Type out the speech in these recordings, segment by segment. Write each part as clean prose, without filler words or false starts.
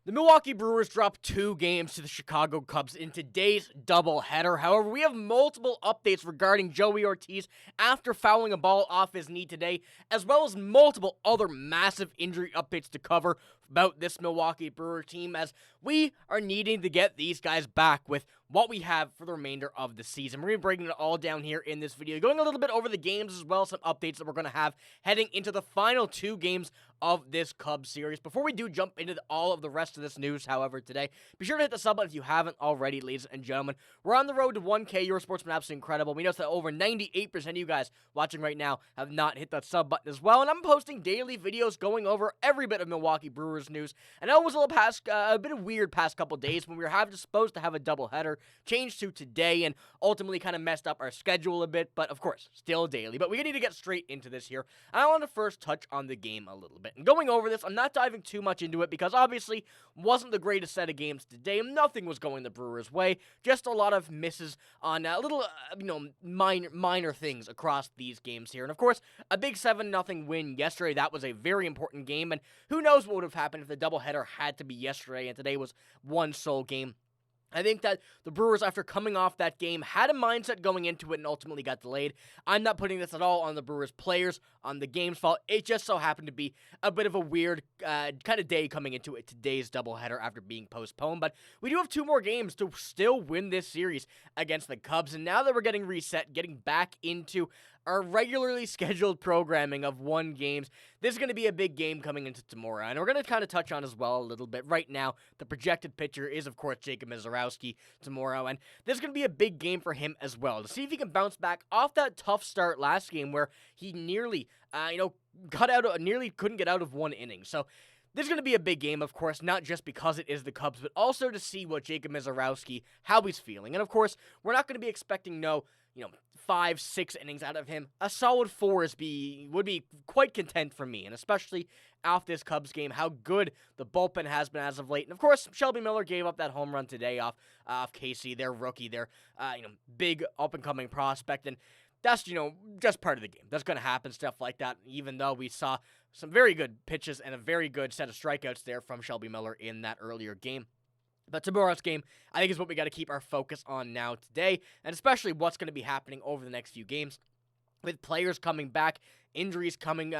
The Milwaukee Brewers dropped 2 games to the Chicago Cubs in today's doubleheader. However, we have multiple updates regarding Joey Ortiz after fouling a ball off his knee today, as well as multiple other massive injury updates to cover about this Milwaukee Brewer team, as we are needing to get these guys back with what we have for the remainder of the season. We're going to be breaking it all down here in this video, going a little bit over the games as well as some updates that we're going to have heading into the final 2 games of this Cubs series. Before we do jump into all of the rest of this news, however, today, be sure to hit the sub button if you haven't already, ladies and gentlemen. We're on the road to 1K. Your sport's been absolutely incredible. We know that over 98% of you guys watching right now have not hit that sub button as well, and I'm posting daily videos going over every bit of Milwaukee Brewers news. I know it was a bit of weird past couple days when we were supposed to have a doubleheader, changed to today, and ultimately kind of messed up our schedule a bit, but of course, still daily. But we need to get straight into this here. I want to first touch on the game a little bit. And going over this, I'm not diving too much into it because obviously wasn't the greatest set of games today. Nothing was going the Brewers' way. Just a lot of misses on little, minor things across these games here. And of course, a big 7-0 win yesterday. That was a very important game. And who knows what would have happened if the doubleheader had to be yesterday and today was one sole game. I think that the Brewers, after coming off that game, had a mindset going into it and ultimately got delayed. I'm not putting this at all on the Brewers players, on the game's fault. It just so happened to be a bit of a weird kind of day coming into it, today's doubleheader after being postponed. But we do have 2 more games to still win this series against the Cubs. And now that we're getting reset, getting back into our regularly scheduled programming of 1 games, this is going to be a big game coming into tomorrow. And we're going to kind of touch on as well a little bit. Right now, the projected pitcher is, of course, Jacob Misiorowski tomorrow. And this is going to be a big game for him as well, to see if he can bounce back off that tough start last game where he nearly, nearly couldn't get out of 1 inning. So this is going to be a big game, of course, not just because it is the Cubs, but also to see what Jacob Misiorowski, how he's feeling. And of course, we're not going to be expecting 5-6 innings out of him. A solid 4 would be quite content for me, and especially off this Cubs game, how good the bullpen has been as of late. And of course, Shelby Miller gave up that home run today off Casey, their rookie, their big up-and-coming prospect, and that's, just part of the game. That's going to happen, stuff like that, even though we saw some very good pitches and a very good set of strikeouts there from Shelby Miller in that earlier game. But tomorrow's game, I think, is what we got to keep our focus on now today, and especially what's going to be happening over the next few games. With players coming back, injuries coming,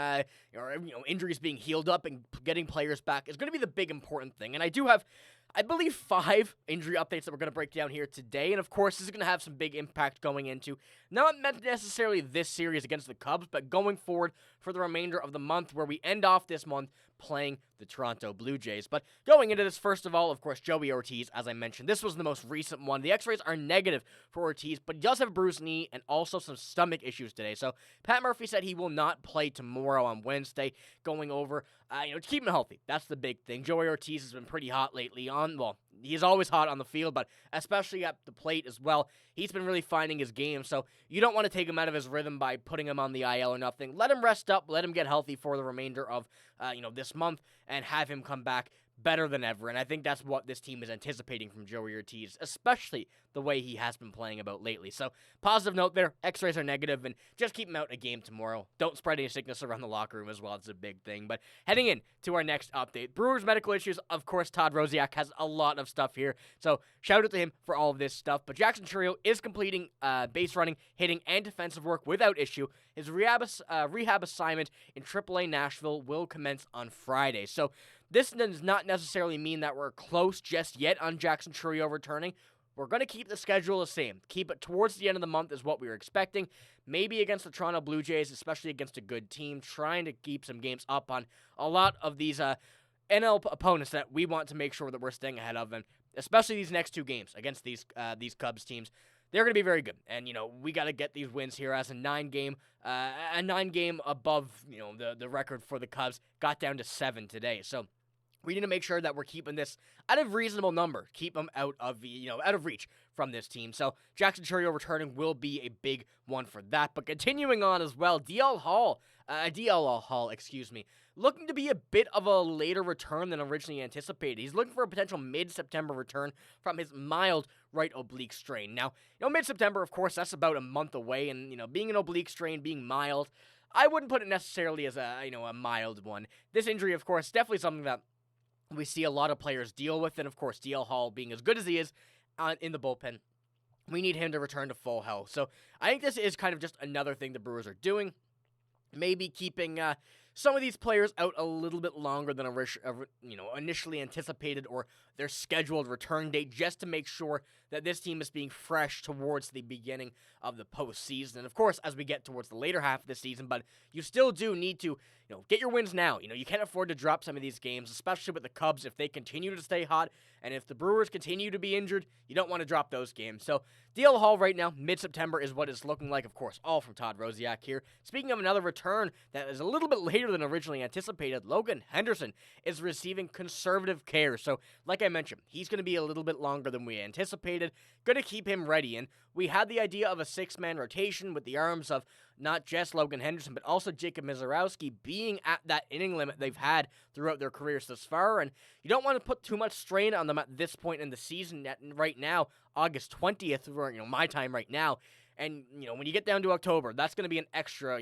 injuries being healed up and getting players back is going to be the big important thing. And I do have, I believe, 5 injury updates that we're going to break down here today. And of course, this is going to have some big impact going into, not necessarily this series against the Cubs, but going forward for the remainder of the month, where we end off this month playing the Toronto Blue Jays. But going into this, first of all, of course, Joey Ortiz, as I mentioned, this was the most recent one. The x-rays are negative for Ortiz, but he does have a bruised knee and also some stomach issues today. So Pat Murphy said he will not play tomorrow on Wednesday, going over, to keep him healthy. That's the big thing. Joey Ortiz has been pretty hot lately he's always hot on the field, but especially at the plate as well. He's been really finding his game, so you don't want to take him out of his rhythm by putting him on the IL or nothing. Let him rest up, let him get healthy for the remainder of, this month, and have him come back better than ever, and I think that's what this team is anticipating from Joey Ortiz, especially the way he has been playing about lately. So, positive note there, x-rays are negative, and just keep him out a game tomorrow. Don't spread any sickness around the locker room as well, it's a big thing. But heading in to our next update, Brewers medical issues, of course, Todd Rosiak has a lot of stuff here, so shout out to him for all of this stuff. But Jackson Chourio is completing base running, hitting, and defensive work without issue. His rehab assignment in AAA Nashville will commence on Friday. So this does not necessarily mean that we're close just yet on Jackson Chourio returning. We're going to keep the schedule the same. Keep it towards the end of the month is what we were expecting. Maybe against the Toronto Blue Jays, especially against a good team, trying to keep some games up on a lot of these NL opponents that we want to make sure that we're staying ahead of, and especially these next 2 games against these Cubs teams. They're going to be very good, and we got to get these wins here. As a 9-game above the record for the Cubs, got down to 7 today. So we need to make sure that we're keeping this at a reasonable number, keep them out of out of reach from this team. So Jackson Chourio returning will be a big one for that. But continuing on as well, DL Hall, looking to be a bit of a later return than originally anticipated. He's looking for a potential mid-September return from his mild right oblique strain. Now, mid-September, of course, that's about a month away, and being an oblique strain, being mild, I wouldn't put it necessarily as a mild one. This injury, of course, definitely something that we see a lot of players deal with, and of course, DL Hall being as good as he is in the bullpen, we need him to return to full health. So I think this is kind of just another thing the Brewers are doing. Maybe keeping some of these players out a little bit longer than initially anticipated, or their scheduled return date, just to make sure that this team is being fresh towards the beginning of the postseason. And of course, as we get towards the later half of the season, but you still do need to, get your wins now. You can't afford to drop some of these games, especially with the Cubs if they continue to stay hot, and if the Brewers continue to be injured, you don't want to drop those games. So DL Hall right now, mid-September, is what it's looking like. Of course, all from Todd Rosiak here. Speaking of another return that is a little bit later than originally anticipated, Logan Henderson is receiving conservative care. So, like I mentioned, he's going to be a little bit longer than we anticipated. Going to keep him ready. And we had the idea of a 6-man rotation with the arms of not just Logan Henderson, but also Jacob Misiorowski being at that inning limit they've had throughout their careers thus far. And you don't want to put too much strain on them at this point in the season. Right now, August 20th, or my time right now. And, when you get down to October, that's going to be an extra,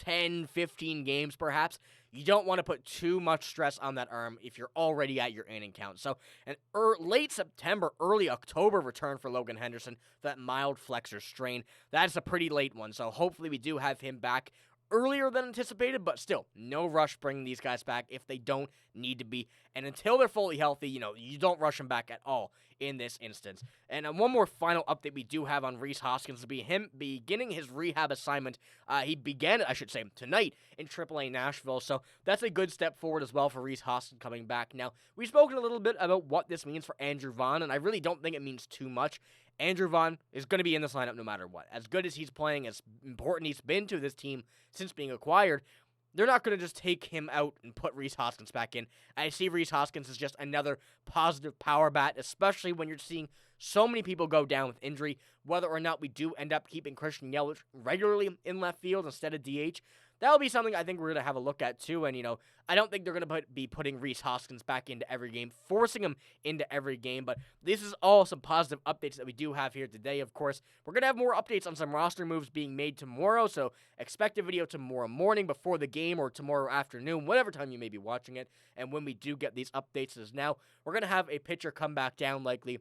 10, 15 games perhaps. You don't want to put too much stress on that arm if you're already at your inning count. So, an late September, early October return for Logan Henderson, that mild flexor strain, that's a pretty late one. So, hopefully we do have him back earlier than anticipated, but still, no rush bringing these guys back if they don't need to be. And until they're fully healthy, you don't rush them back at all in this instance. And one more final update we do have on Rhys Hoskins will be him beginning his rehab assignment. He began, I should say, tonight in AAA Nashville. So that's a good step forward as well for Rhys Hoskins coming back. Now, we've spoken a little bit about what this means for Andrew Vaughn, and I really don't think it means too much. Andrew Vaughn is going to be in this lineup no matter what. As good as he's playing, as important he's been to this team since being acquired, they're not going to just take him out and put Rhys Hoskins back in. I see Rhys Hoskins as just another positive power bat, especially when you're seeing so many people go down with injury. Whether or not we do end up keeping Christian Yelich regularly in left field instead of DH, that'll be something I think we're going to have a look at too. And, I don't think they're going to be putting Rhys Hoskins back into every game, forcing him into every game. But this is all some positive updates that we do have here today. Of course, we're going to have more updates on some roster moves being made tomorrow. So expect a video tomorrow morning before the game, or tomorrow afternoon, whatever time you may be watching it. And when we do get these updates, as now we're going to have a pitcher come back down likely,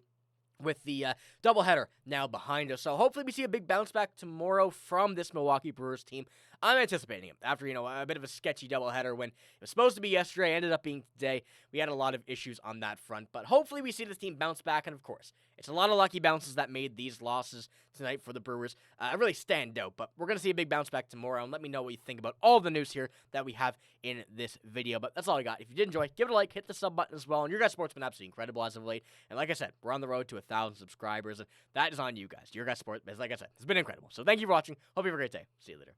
with the doubleheader now behind us. So hopefully we see a big bounce back tomorrow from this Milwaukee Brewers team. I'm anticipating it after, a bit of a sketchy doubleheader when it was supposed to be yesterday, ended up being today. We had a lot of issues on that front, but hopefully we see this team bounce back. And of course, it's a lot of lucky bounces that made these losses tonight for the Brewers really stand out. But we're going to see a big bounce back tomorrow, and let me know what you think about all the news here that we have in this video. But that's all I got. If you did enjoy, give it a like, hit the sub button as well. And your guys' sport's been absolutely incredible as of late. And like I said, we're on the road to 1,000 subscribers, and that is on you guys. Your guys' sport, like I said, it's been incredible. So thank you for watching. Hope you have a great day. See you later.